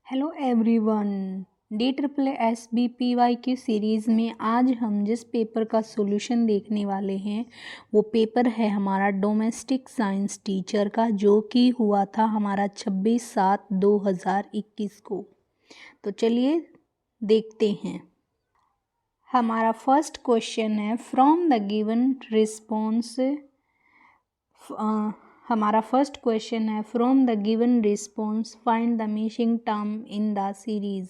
Hello everyone. DSSBPY की series में आज हम जिस पेपर का सॉल्यूशन देखने वाले हैं वो पेपर है हमारा डोमेस्टिक साइंस टीचर का, जो कि हुआ था हमारा 26/7/2021 को। तो चलिए देखते हैं। हमारा फर्स्ट क्वेश्चन है फ्रॉम द गिवन रिस्पॉन्स। हमारा फर्स्ट क्वेश्चन है from the given response find the missing term in the series.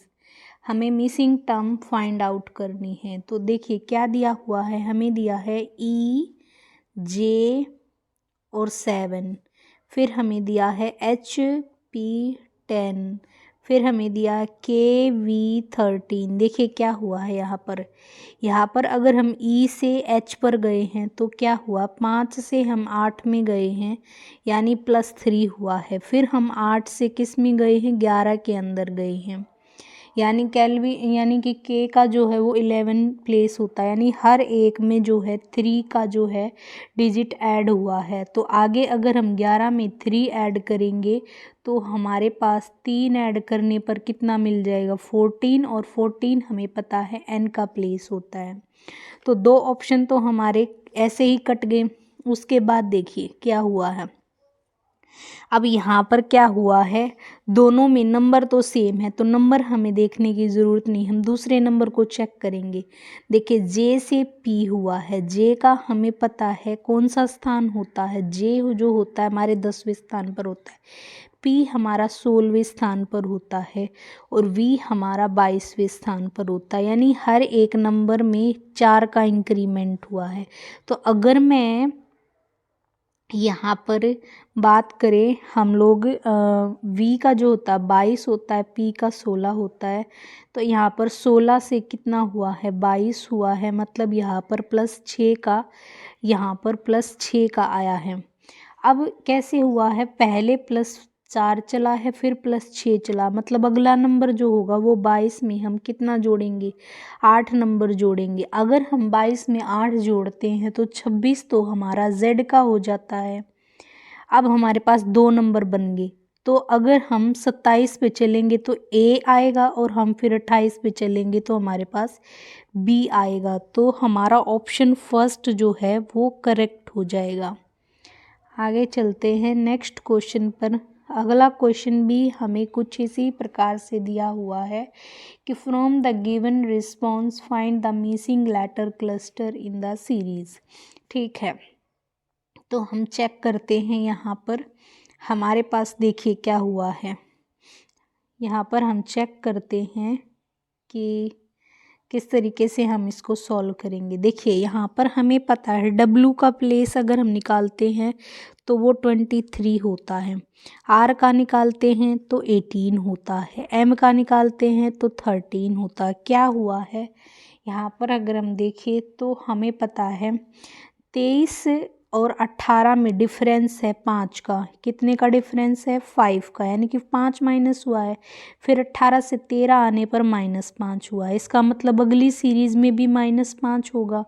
हमें मिसिंग टर्म फाइंड आउट करनी है। तो देखिए क्या दिया हुआ है, हमें दिया है E, J और 7, फिर हमें दिया है HP10, फिर हमें दिया KV13। देखिए क्या हुआ है यहाँ पर अगर हम E से H पर गए हैं तो क्या हुआ, 5 से हम 8 में गए हैं यानी +3 हुआ है। फिर हम 8 से किस में गए हैं, 11 के अंदर गए हैं, यानी कि के का जो है वो 11 प्लेस होता है, यानी हर एक में जो है 3 का जो है डिजिट ऐड हुआ है। तो आगे अगर हम 11 में 3 ऐड करेंगे तो हमारे पास 3 ऐड करने पर कितना मिल जाएगा, 14, और 14 हमें पता है n का प्लेस होता है। तो 2 ऑप्शन तो हमारे ऐसे ही कट गए। उसके बाद देखिए क्या हुआ है। अब यहाँ पर क्या हुआ है, दोनों में नंबर तो सेम है तो नंबर हमें देखने की ज़रूरत नहीं, हम दूसरे नंबर को चेक करेंगे। देखिए J से P हुआ है, J का हमें पता है कौन सा स्थान होता है, J जो होता है हमारे 10वें स्थान पर होता है, P हमारा 16वें स्थान पर होता है और V हमारा 22वें स्थान पर होता है, यानी हर एक नंबर में 4 का इंक्रीमेंट हुआ है। तो अगर मैं यहाँ पर बात करें हम लोग V का जो होता है 22 होता है, P का 16 होता है, तो यहाँ पर 16 से कितना हुआ है, 22 हुआ है, मतलब यहाँ पर +6 का, यहाँ पर +6 का आया है। अब कैसे हुआ है, पहले +4 चला है फिर +6 चला, मतलब अगला नंबर जो होगा वो 22 में हम कितना जोड़ेंगे, 8 नंबर जोड़ेंगे। अगर हम 22 में 8 जोड़ते हैं तो 26 तो हमारा Z का हो जाता है। अब हमारे पास 2 नंबर बन गए। तो अगर हम 27 पे चलेंगे तो A आएगा और हम फिर 28 पे चलेंगे तो हमारे पास B आएगा। तो हमारा ऑप्शन फर्स्ट जो है वो करेक्ट हो जाएगा। आगे चलते हैं नेक्स्ट क्वेश्चन पर। अगला क्वेश्चन भी हमें कुछ इसी प्रकार से दिया हुआ है कि from the given response find the missing letter cluster in the series. ठीक है, तो हम चेक करते हैं। यहाँ पर हमारे पास देखिए क्या हुआ है, यहाँ पर हम चेक करते हैं कि किस तरीके से हम इसको सॉल्व करेंगे। देखिए यहाँ पर हमें पता है W का प्लेस अगर हम निकालते हैं तो वो 23 होता है, R का निकालते हैं तो 18 होता है, M का निकालते हैं तो 13 होता है। क्या हुआ है यहाँ पर अगर हम देखें तो हमें पता है 23 और 18 में डिफरेंस है 5 का, कितने का डिफरेंस है, 5 का, यानी कि 5 माइनस हुआ है। फिर 18 से 13 आने पर -5 हुआ है, इसका मतलब अगली सीरीज़ में भी -5 होगा।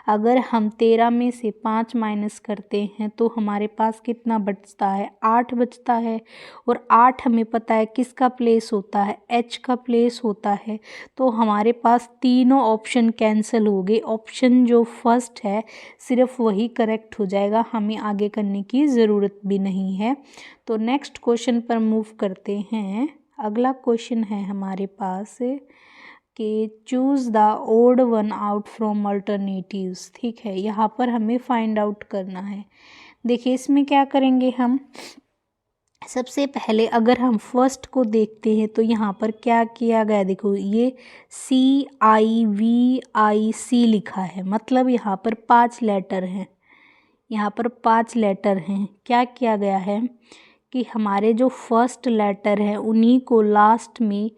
अगर हम 13 में से 5 माइनस करते हैं तो हमारे पास कितना बचता है, 8 बचता है, और 8 हमें पता है किसका प्लेस होता है, H का प्लेस होता है। तो हमारे पास तीनों ऑप्शन कैंसिल हो गए, ऑप्शन जो फर्स्ट है सिर्फ वही करेक्ट हो जाएगा, हमें आगे करने की ज़रूरत भी नहीं है। तो नेक्स्ट क्वेश्चन पर मूव करते हैं। अगला क्वेश्चन है हमारे पास कि choose the odd one out from alternatives. ठीक है, यहाँ पर हमें फाइंड आउट करना है। देखिए इसमें क्या करेंगे हम, सबसे पहले अगर हम फर्स्ट को देखते हैं तो यहाँ पर क्या किया गया, देखो ये CIVIC लिखा है, मतलब यहाँ पर 5 लेटर हैं, यहाँ पर 5 लेटर हैं। क्या किया गया है कि हमारे जो फर्स्ट लेटर है उन्हीं को लास्ट में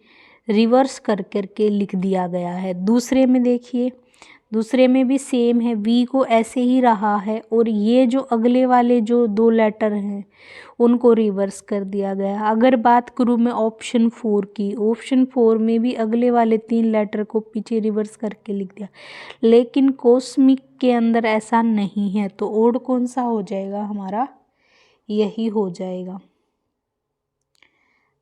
रिवर्स कर करके लिख दिया गया है। दूसरे में देखिए, दूसरे में भी सेम है, V को ऐसे ही रहा है, और ये जो अगले वाले जो 2 लेटर हैं उनको रिवर्स कर दिया गया। अगर बात करूँ मैं ऑप्शन 4 की, ऑप्शन 4 में भी अगले वाले 3 लेटर को पीछे रिवर्स करके लिख दिया, लेकिन कॉस्मिक के अंदर ऐसा नहीं है। तो ओड कौन सा हो जाएगा हमारा, यही हो जाएगा।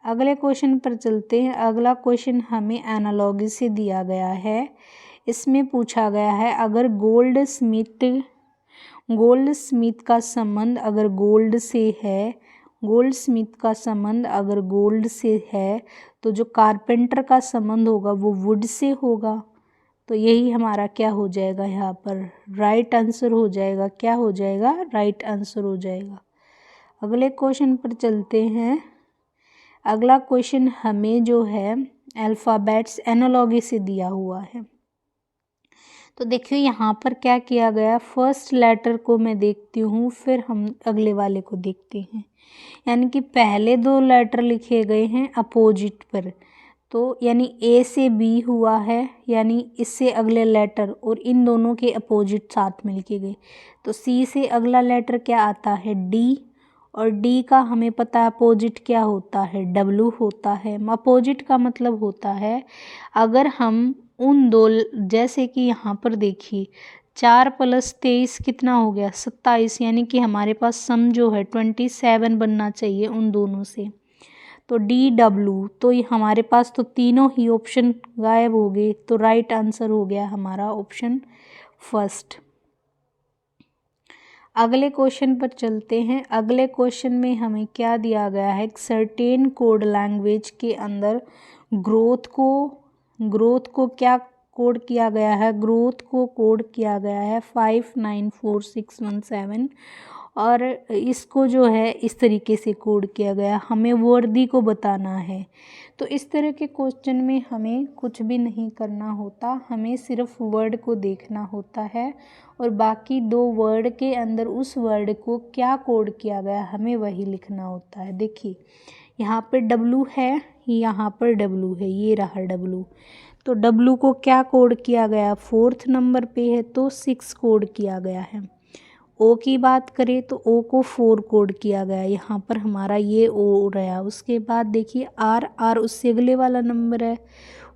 अगले क्वेश्चन पर चलते हैं। अगला क्वेश्चन हमें एनालॉजी से दिया गया है। इसमें पूछा गया है अगर गोल्ड स्मिथ का संबंध अगर गोल्ड से है तो जो कारपेंटर का संबंध होगा वो वुड से होगा। तो यही हमारा क्या हो जाएगा, यहाँ पर राइट आंसर हो जाएगा। क्या हो जाएगा, राइट आंसर हो जाएगा। अगले क्वेश्चन पर चलते हैं। अगला क्वेश्चन हमें जो है अल्फ़ाबेट्स एनालॉजी से दिया हुआ है। तो देखिए यहाँ पर क्या किया गया, फर्स्ट लेटर को मैं देखती हूँ, फिर हम अगले वाले को देखते हैं। यानी कि पहले 2 लेटर लिखे गए हैं अपोजिट पर, तो यानी ए से बी हुआ है, यानी इससे अगले लेटर और इन दोनों के अपोजिट साथ मिलके गए। तो सी से अगला लेटर क्या आता है, डी, और डी का हमें पता है अपोजिट क्या होता है, डब्लू होता है। अपोजिट का मतलब होता है अगर हम उन 2, जैसे कि यहाँ पर देखिए 4 + 23 कितना हो गया, 27, यानी कि हमारे पास सम जो है 27 बनना चाहिए उन दोनों से। तो डी डब्लू, तो ये हमारे पास तो तीनों ही ऑप्शन गायब हो गए। तो राइट आंसर हो गया हमारा ऑप्शन फर्स्ट। अगले क्वेश्चन पर चलते हैं। अगले क्वेश्चन में हमें क्या दिया गया है, एक सर्टेन कोड लैंग्वेज के अंदर ग्रोथ को क्या कोड किया गया है, ग्रोथ को कोड किया गया है 594617, और इसको जो है इस तरीके से कोड किया गया। हमें वर्दी को बताना है। तो इस तरह के क्वेश्चन में हमें कुछ भी नहीं करना होता, हमें सिर्फ वर्ड को देखना होता है और बाकी 2 वर्ड के अंदर उस वर्ड को क्या कोड किया गया हमें वही लिखना होता है। देखिए यहाँ पर डब्लू है, यहाँ पर डब्लू है, ये रहा डब्लू। तो डब्लू को क्या कोड किया गया, 4th नंबर पे है तो 6 कोड किया गया है। ओ की बात करें तो ओ को 4 कोड किया गया, यहाँ पर हमारा ये ओ रहा। उसके बाद देखिए आर उससे अगले वाला नंबर है,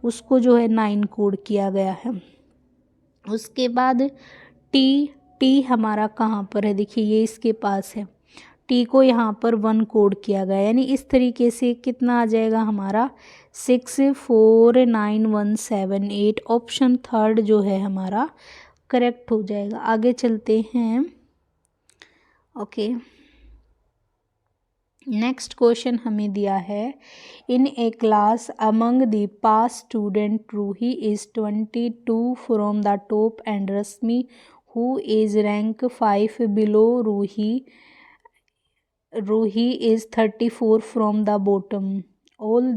उसको जो है 9 कोड किया गया है। उसके बाद टी हमारा कहाँ पर है, देखिए ये इसके पास है, टी को यहाँ पर 1 कोड किया गया। यानी इस तरीके से कितना आ जाएगा हमारा 649178। ऑप्शन थर्ड जो है हमारा करेक्ट हो जाएगा। आगे चलते हैं। ओके, नेक्स्ट क्वेश्चन हमें दिया है, in a class among the pass student Ruhi is 22 from the top and Rashmi who is rank 5 below Ruhi is 34 from the bottom. all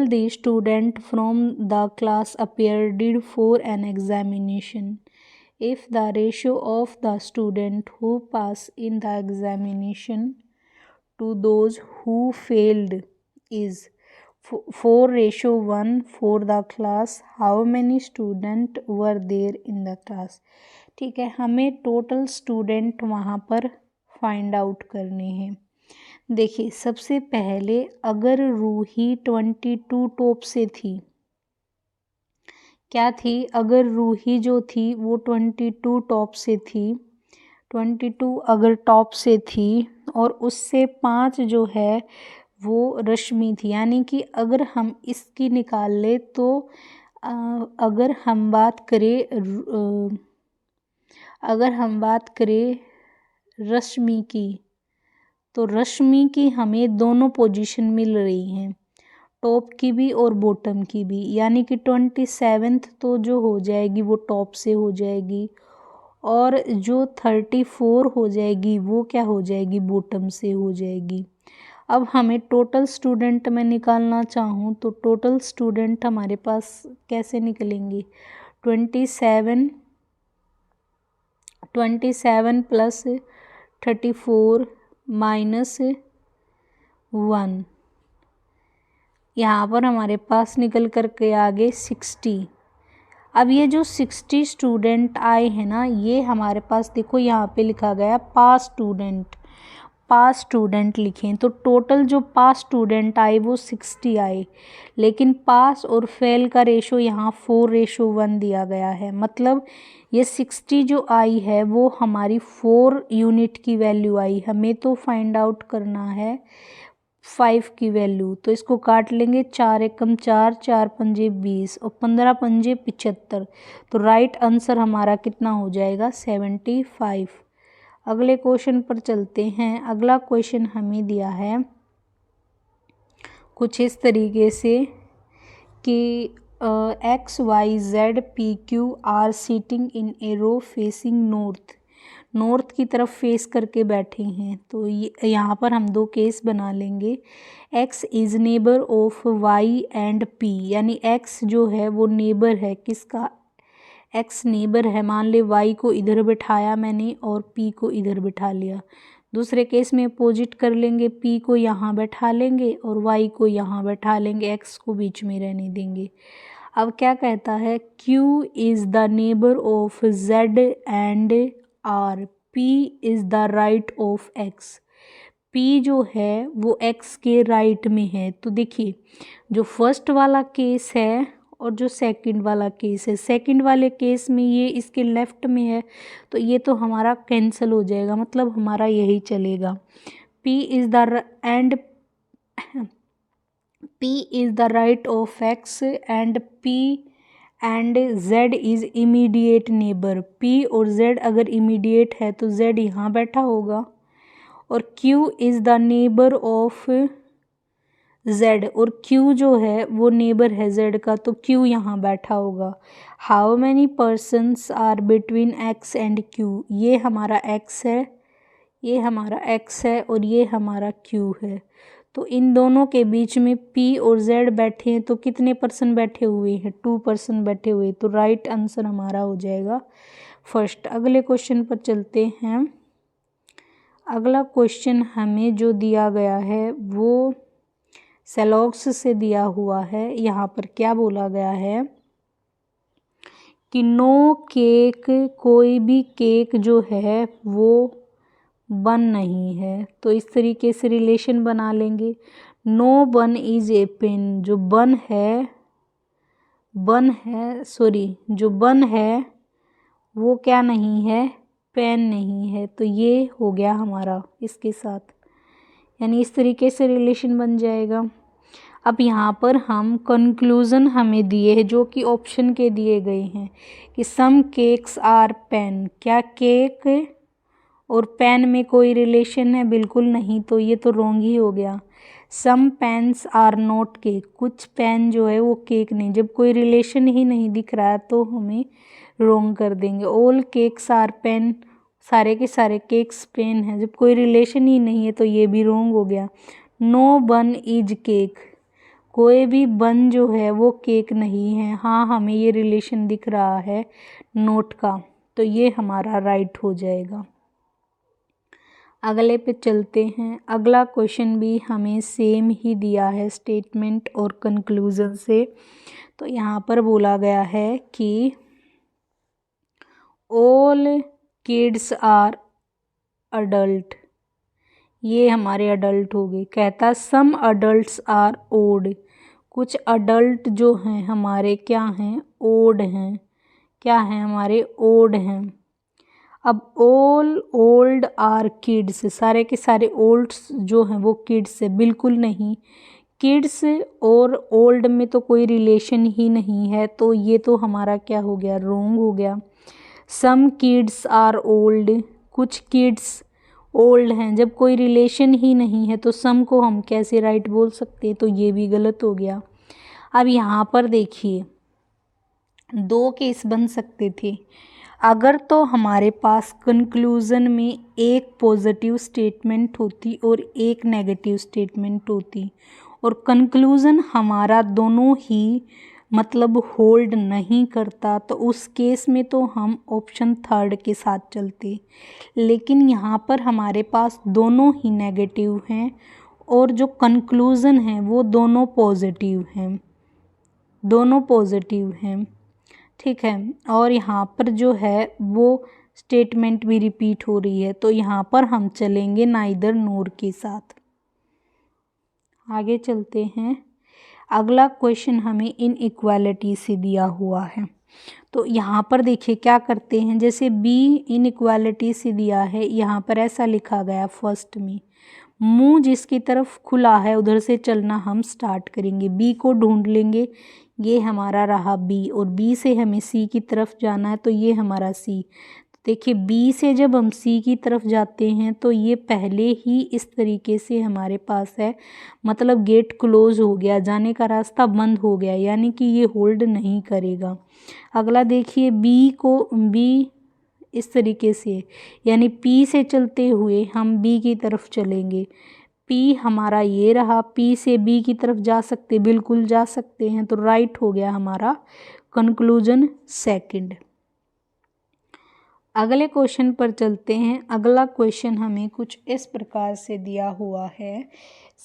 the student from the class appeared for an examination. If the ratio of the student who pass in the examination to those who failed is 4:1 for the class, how many students were there in the class? ठीक है, हमें total student वहाँ पर find out करने हैं। देखिए सबसे पहले अगर रूही 22 टॉप से थी, क्या थी, अगर रूही जो थी वो 22 टॉप से थी, 22 अगर टॉप से थी और उससे 5 जो है वो रश्मि थी, यानी कि अगर हम इसकी निकाल ले तो अगर हम बात करें रश्मि की, तो रश्मि की हमें दोनों पोजीशन मिल रही हैं, टॉप की भी और बॉटम की भी। यानी कि 27th तो जो हो जाएगी वो टॉप से हो जाएगी और जो 34 हो जाएगी वो क्या हो जाएगी, बॉटम से हो जाएगी। अब हमें टोटल स्टूडेंट में निकालना चाहूँ तो टोटल स्टूडेंट हमारे पास कैसे निकलेंगे, 27 प्लस 34 माइनस 1, यहाँ पर हमारे पास निकल कर के आगे 60। अब ये जो 60 स्टूडेंट आए हैं ना, ये हमारे पास देखो यहाँ पे लिखा गया पास पास स्टूडेंट लिखें तो टोटल जो पास स्टूडेंट आए वो 60 आए, लेकिन पास और फेल का रेशो यहाँ 4:1 दिया गया है। मतलब ये 60 जो आई है वो हमारी 4 यूनिट की वैल्यू आई। हमें तो फाइंड आउट करना है 5 की वैल्यू, तो इसको काट लेंगे। 4 एकम 4, 4 पंजे 20 और 15 पंजे 75। तो राइट आंसर हमारा कितना हो जाएगा? 75। अगले क्वेश्चन पर चलते हैं। अगला क्वेश्चन हमें दिया है कुछ इस तरीके से कि X Y Z P Q R sitting in a row facing north की तरफ फेस करके बैठे हैं। तो ये यहाँ पर हम दो केस बना लेंगे। X is neighbour of Y and P, यानी एक्स जो है वो नेबर है किसका? एक्स नेबर है। मान ले वाई को इधर बिठाया मैंने और पी को इधर बिठा लिया। दूसरे केस में अपोजिट कर लेंगे, पी को यहाँ बैठा लेंगे और वाई को यहाँ बैठा लेंगे, एक्स को बीच में रहने देंगे। अब क्या कहता है? Q is the neighbour of Z and R, P is the right of X। P जो है वो X के राइट में है। तो देखिए जो फर्स्ट वाला केस है और जो सेकंड वाला केस है, सेकंड वाले केस में ये इसके लेफ्ट में है, तो ये तो हमारा कैंसिल हो जाएगा, मतलब हमारा यही चलेगा। P is the end P is the right of X and P and Z is immediate neighbor। P और Z अगर immediate है तो Z यहाँ बैठा होगा, और Q is the neighbor of Z, और Q जो है वो नेबर है Z का, तो Q यहाँ बैठा होगा। How many persons are between X and Q? ये हमारा X है, ये हमारा X है और ये हमारा Q है। तो इन दोनों के बीच में P और Z बैठे हैं, तो कितने पर्सन बैठे हुए हैं? 2 पर्सन बैठे हुए। तो राइट आंसर हमारा हो जाएगा फर्स्ट। अगले क्वेश्चन पर चलते हैं। अगला क्वेश्चन हमें जो दिया गया है वो सेलॉक्स से दिया हुआ है। यहाँ पर क्या बोला गया है कि नो केक, कोई भी केक जो है वो बन नहीं है। तो इस तरीके से रिलेशन बना लेंगे। नो बन इज ए पेन, जो बन है वो क्या नहीं है? पेन नहीं है। तो ये हो गया हमारा इसके साथ, यानी इस तरीके से रिलेशन बन जाएगा। अब यहाँ पर हम कंक्लूज़न हमें दिए हैं जो कि ऑप्शन के दिए गए हैं कि सम केक्स आर पेन। क्या केक और पेन में कोई रिलेशन है? बिल्कुल नहीं, तो ये तो रॉन्ग ही हो गया। सम पेन्स आर नॉट केक, कुछ पेन जो है वो केक नहीं। जब कोई रिलेशन ही नहीं दिख रहा है तो हमें रॉन्ग कर देंगे। ऑल केक्स आर पेन, सारे के सारे केक्स पेन हैं। जब कोई रिलेशन ही नहीं है तो ये भी रॉन्ग हो गया। नो बन इज केक, कोई भी बन जो है वो केक नहीं है। हाँ, हमें ये रिलेशन दिख रहा है नोट का, तो ये हमारा राइट हो जाएगा। अगले पे चलते हैं। अगला क्वेश्चन भी हमें सेम ही दिया है स्टेटमेंट और कंक्लूजन से। तो यहाँ पर बोला गया है कि ऑल किड्स आर अडल्ट, ये हमारे अडल्ट हो गए। कहता सम अडल्ट्स आर ओल्ड, कुछ अडल्ट जो हैं हमारे क्या हैं? ओल्ड हैं। क्या हैं? हमारे ओल्ड हैं। अब ऑल ओल्ड आर किड्स, सारे के सारे ओल्ड्स जो हैं वो किड्स है? बिल्कुल नहीं, किड्स और ओल्ड में तो कोई रिलेशन ही नहीं है, तो ये तो हमारा क्या हो गया? रॉन्ग हो गया। सम किड्स आर ओल्ड, कुछ किड्स ओल्ड हैं। जब कोई रिलेशन ही नहीं है तो सम को हम कैसे राइट बोल सकते हैं? तो ये भी गलत हो गया। अब यहाँ पर देखिए दो केस बन सकते थे। अगर तो हमारे पास कंक्लूज़न में एक पॉजिटिव स्टेटमेंट होती और एक नेगेटिव स्टेटमेंट होती, और कंक्लूज़न हमारा दोनों ही मतलब होल्ड नहीं करता, तो उस केस में तो हम ऑप्शन थर्ड के साथ चलते। लेकिन यहाँ पर हमारे पास दोनों ही नेगेटिव हैं और जो कंक्लूज़न है वो दोनों पॉजिटिव हैं, दोनों पॉजिटिव हैं। ठीक है, और यहाँ पर जो है वो स्टेटमेंट भी रिपीट हो रही है, तो यहाँ पर हम चलेंगे नाइदर नोर के साथ। आगे चलते हैं। अगला क्वेश्चन हमें इनइक्वालिटी से दिया हुआ है, तो यहाँ पर देखिए क्या करते हैं। जैसे बी इनइक्वालिटी से दिया है, यहाँ पर ऐसा लिखा गया फर्स्ट में, मुंह जिसकी तरफ खुला है उधर से चलना हम स्टार्ट करेंगे। बी को ढूंढ लेंगे, ये हमारा रहा बी, और बी से हमें सी की तरफ जाना है, तो ये हमारा सी। देखिए बी से जब हम सी की तरफ जाते हैं तो ये पहले ही इस तरीके से हमारे पास है, मतलब गेट क्लोज हो गया, जाने का रास्ता बंद हो गया, यानी कि ये होल्ड नहीं करेगा। अगला देखिए बी इस तरीके से, यानी पी से चलते हुए हम बी की तरफ चलेंगे। पी हमारा ये रहा, पी से बी की तरफ जा सकते, बिल्कुल जा सकते हैं, तो राइट हो गया हमारा कंक्लूजन सेकंड। अगले क्वेश्चन पर चलते हैं। अगला क्वेश्चन हमें कुछ इस प्रकार से दिया हुआ है,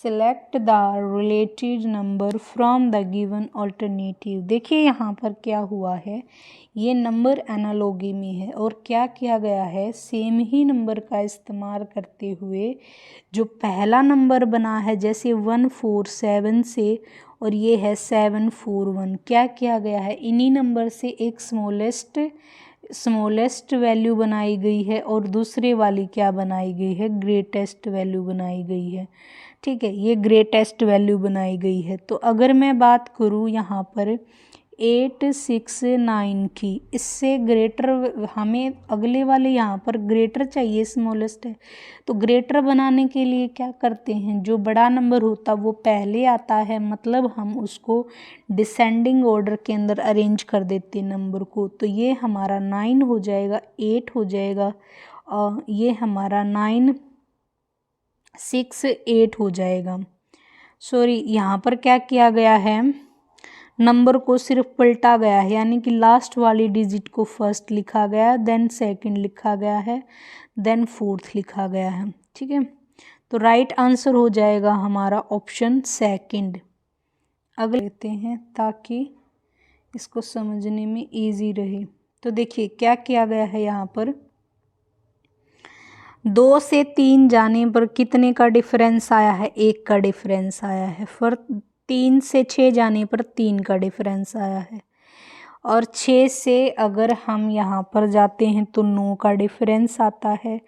select the related number from the given alternative. देखिए यहाँ पर क्या हुआ है, ये नंबर एनालॉगी में है, और क्या किया गया है, सेम ही नंबर का इस्तेमाल करते हुए जो पहला नंबर बना है, जैसे 147 से, और ये है 741, क्या किया गया है, इन्हीं नंबर से एक स्मॉलेस्ट वैल्यू बनाई गई है, और दूसरे वाली क्या बनाई गई है, ग्रेटेस्ट वैल्यू बनाई गई है। ठीक है, ये ग्रेटेस्ट वैल्यू बनाई गई है। तो अगर मैं बात करूँ यहाँ पर 869 की, इससे ग्रेटर हमें अगले वाले यहाँ पर ग्रेटर चाहिए, स्मॉलेस्ट है, तो ग्रेटर बनाने के लिए क्या करते हैं, जो बड़ा नंबर होता वो पहले आता है, मतलब हम उसको डिसेंडिंग ऑर्डर के अंदर अरेंज कर देते हैं नंबर को। तो ये हमारा 9 हो जाएगा, 8 हो जाएगा, और ये हमारा 9 6 8 हो जाएगा। सॉरी, यहाँ पर क्या किया गया है, नंबर को सिर्फ पलटा गया है, यानी कि लास्ट वाली डिजिट को फर्स्ट लिखा गया, देन सेकंड लिखा गया है, देन फोर्थ लिखा गया है। ठीक है, तो राइट आंसर हो जाएगा हमारा ऑप्शन सेकंड। अगले लेते हैं ताकि इसको समझने में इजी रहे। तो देखिए क्या किया गया है, यहाँ पर 2 से 3 जाने पर कितने का डिफरेंस आया है, 1 का डिफरेंस आया है। फिर 3 से 6 जाने पर 3 का डिफरेंस आया है, और 6 से अगर हम यहाँ पर जाते हैं तो 9 का डिफरेंस आता है,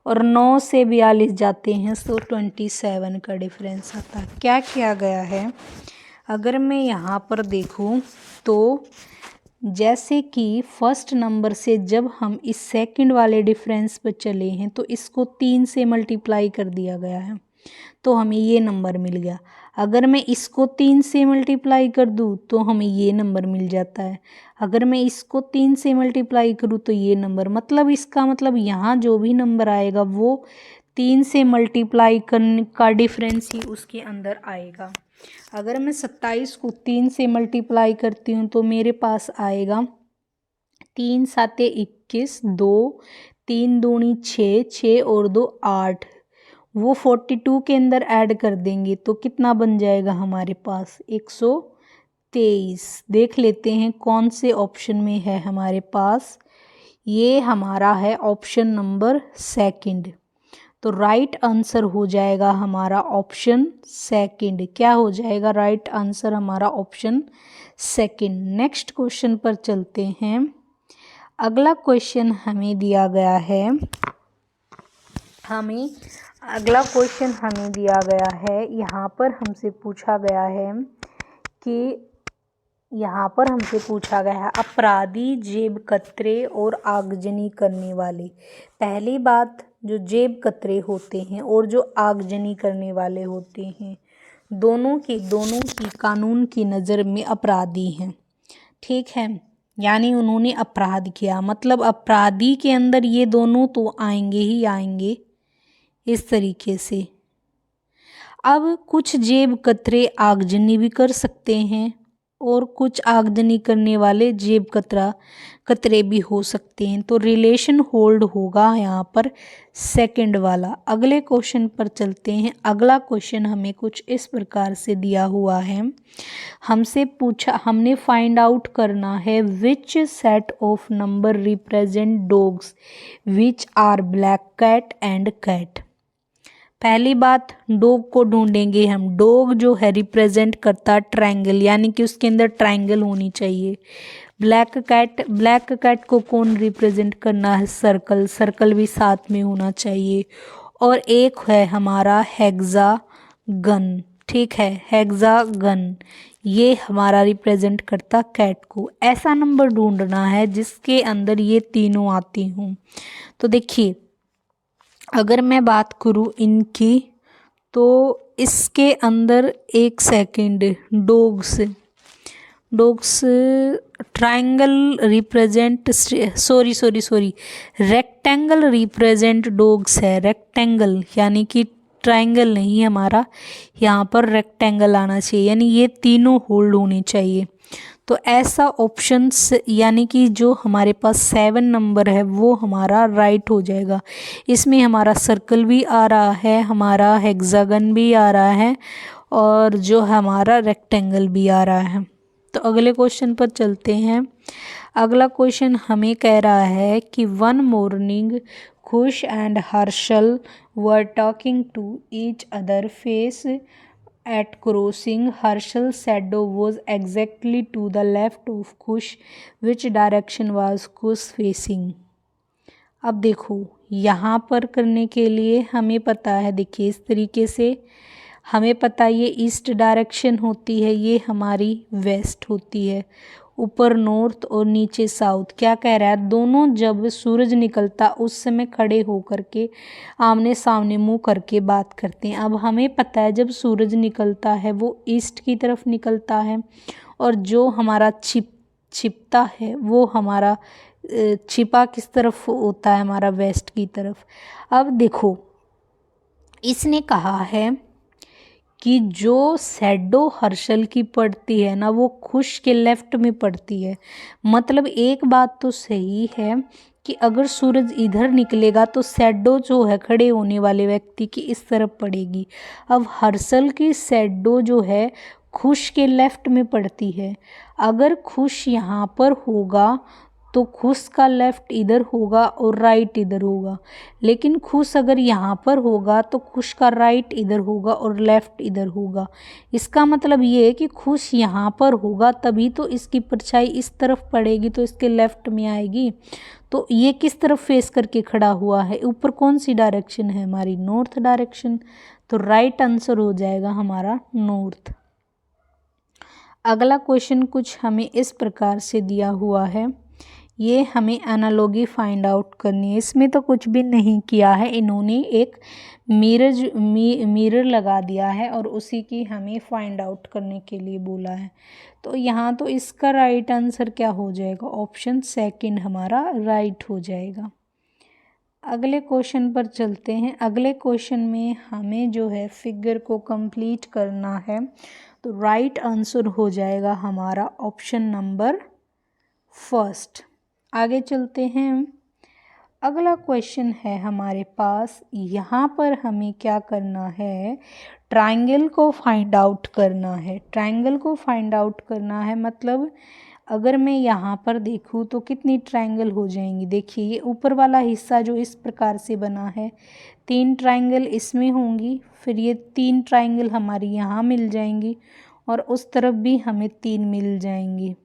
और 9 से 42 जाते हैं तो 27 का डिफरेंस आता है। क्या किया गया है, अगर मैं यहाँ पर देखूँ तो जैसे कि फर्स्ट नंबर से जब हम इस सेकंड वाले डिफरेंस पर चले हैं तो इसको 3 से मल्टीप्लाई कर दिया गया है, तो हमें ये नंबर मिल गया। अगर मैं इसको 3 से मल्टीप्लाई कर दूँ तो हमें ये नंबर मिल जाता है। अगर मैं इसको 3 से मल्टीप्लाई करूँ तो ये नंबर, मतलब इसका मतलब यहाँ जो भी नंबर आएगा वो 3 से मल्टीप्लाई करने का डिफरेंस ही उसके अंदर आएगा। अगर मैं 27 को 3 से मल्टीप्लाई करती हूँ तो मेरे पास आएगा 3 साते 21, 2 3 दूनी 6, 6 और 2 8, वो 42 के अंदर ऐड कर देंगे तो कितना बन जाएगा हमारे पास, 123। देख लेते हैं कौन से ऑप्शन में है हमारे पास, ये हमारा है ऑप्शन नंबर सेकंड। तो राइट आंसर हो जाएगा हमारा ऑप्शन सेकंड। क्या हो जाएगा राइट आंसर हमारा ऑप्शन सेकंड। नेक्स्ट क्वेश्चन पर चलते हैं। अगला क्वेश्चन हमें दिया गया है, यहाँ पर हमसे पूछा गया है अपराधी, जेब कतरे और आगजनी करने वाले। पहली बात, जो जेब कतरे होते हैं और जो आगजनी करने वाले होते हैं, दोनों की कानून की नज़र में अपराधी हैं। ठीक है, यानी उन्होंने अपराध किया, मतलब अपराधी के अंदर ये दोनों तो आएंगे ही आएंगे इस तरीके से। अब कुछ जेब कतरे आगजनी भी कर सकते हैं और कुछ आगजनी करने वाले जेब कतरे भी हो सकते हैं। तो रिलेशन होल्ड होगा यहाँ पर सेकंड वाला। अगले क्वेश्चन पर चलते हैं। अगला क्वेश्चन हमें कुछ इस प्रकार से दिया हुआ है। हमने फाइंड आउट करना है which set of number represent dogs which are black cat and cat. पहली बात, डॉग को ढूंढेंगे हम। डॉग जो है रिप्रेजेंट करता ट्रायंगल, यानी कि उसके अंदर ट्रायंगल होनी चाहिए। ब्लैक कैट को कौन रिप्रेजेंट करना है? सर्कल, सर्कल भी साथ में होना चाहिए। और एक है हमारा हेक्सागन, ठीक है, हेक्सागन, ये हमारा रिप्रेजेंट करता कैट को। ऐसा नंबर ढूंढना है जिसके अंदर ये तीनों आती हों। तो देखिए, अगर मैं बात करूँ इनकी, तो इसके अंदर एक second, dogs triangle represent, sorry rectangle represent dogs है। रेक्टेंगल यानी कि ट्रायंगल नहीं, हमारा यहाँ पर रेक्टेंगल आना चाहिए, यानी ये तीनों होल्ड होने चाहिए। तो ऐसा ऑप्शंस, यानी कि जो हमारे पास 7 नंबर है वो हमारा राइट हो जाएगा। इसमें हमारा सर्कल भी आ रहा है, हमारा हेक्सागन भी आ रहा है, और जो हमारा रेक्टेंगल भी आ रहा है। तो अगले क्वेश्चन पर चलते हैं। अगला क्वेश्चन हमें कह रहा है कि one morning Khush and Harshal were talking to each other face at crossing. Harshal's shadow was exactly to the left of Kush. Which direction was Kush facing? अब देखो, यहाँ पर करने के लिए हमें पता है, देखिए इस तरीके से हमें पता है ये ईस्ट डायरेक्शन होती है, ये हमारी वेस्ट होती है, ऊपर नॉर्थ और नीचे साउथ। क्या कह रहा है? दोनों जब सूरज निकलता उस समय खड़े होकर के आमने सामने मुंह करके बात करते हैं। अब हमें पता है जब सूरज निकलता है वो ईस्ट की तरफ निकलता है, और जो हमारा छिपता है वो हमारा छिपा किस तरफ होता है? हमारा वेस्ट की तरफ। अब देखो, इसने कहा है कि जो शैडो हर्षल की पड़ती है ना, वो खुश के लेफ्ट में पड़ती है। मतलब एक बात तो सही है कि अगर सूरज इधर निकलेगा तो शैडो जो है खड़े होने वाले व्यक्ति की इस तरफ पड़ेगी। अब हर्षल की शैडो जो है खुश के लेफ्ट में पड़ती है। अगर खुश यहाँ पर होगा तो खुश का लेफ्ट इधर होगा और राइट इधर होगा, लेकिन खुश अगर यहाँ पर होगा तो खुश का राइट इधर होगा और लेफ्ट इधर होगा। इसका मतलब ये है कि खुश यहाँ पर होगा तभी तो इसकी परछाई इस तरफ पड़ेगी, तो इसके लेफ्ट में आएगी। तो ये किस तरफ फेस करके खड़ा हुआ है? ऊपर कौन सी डायरेक्शन है? हमारी नॉर्थ डायरेक्शन। तो राइट आंसर हो जाएगा हमारा नॉर्थ। अगला क्वेश्चन कुछ हमें इस प्रकार से दिया हुआ है। ये हमें एनालॉजी फाइंड आउट करनी है। इसमें तो कुछ भी नहीं किया है, इन्होंने एक मिरर लगा दिया है और उसी की हमें फाइंड आउट करने के लिए बोला है। तो यहाँ तो इसका राइट आंसर क्या हो जाएगा? ऑप्शन सेकंड हमारा राइट हो जाएगा। अगले क्वेश्चन पर चलते हैं। अगले क्वेश्चन में हमें जो है फिगर को कंप्लीट करना है, तो राइट आंसर हो जाएगा हमारा ऑप्शन नंबर फर्स्ट। आगे चलते हैं। अगला क्वेश्चन है हमारे पास, यहाँ पर हमें क्या करना है? ट्रायंगल को फाइंड आउट करना है। ट्रायंगल को फाइंड आउट करना है मतलब अगर मैं यहाँ पर देखूँ तो कितनी ट्रायंगल हो जाएंगी? देखिए ये ऊपर वाला हिस्सा जो इस प्रकार से बना है, 3 ट्रायंगल इसमें होंगी, फिर ये 3 ट्रायंगल हमारी यहाँ मिल जाएंगी और उस तरफ भी हमें 3 मिल जाएंगी,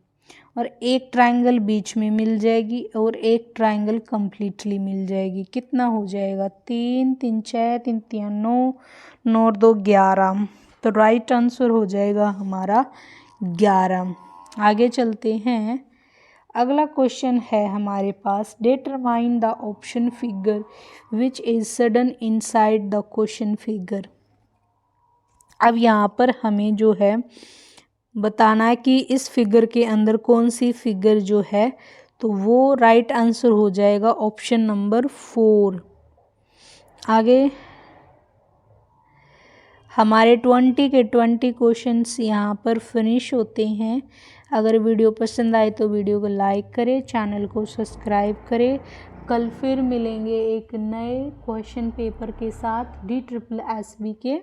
और एक ट्रायंगल बीच में मिल जाएगी और एक ट्रायंगल कम्प्लीटली मिल जाएगी। कितना हो जाएगा? 3 3 6 3 3 9 9 2 11। तो राइट आंसर हो जाएगा हमारा 11। आगे चलते हैं। अगला क्वेश्चन है हमारे पास, determine the option figure which is sudden inside the question figure. अब यहाँ पर हमें जो है बताना है कि इस फिगर के अंदर कौन सी फिगर जो है, तो वो राइट आंसर हो जाएगा ऑप्शन नंबर 4। आगे हमारे 20 के 20 क्वेश्चंस यहाँ पर फिनिश होते हैं। अगर वीडियो पसंद आए तो वीडियो को लाइक करें, चैनल को सब्सक्राइब करें। कल फिर मिलेंगे एक नए क्वेश्चन पेपर के साथ DSSB के।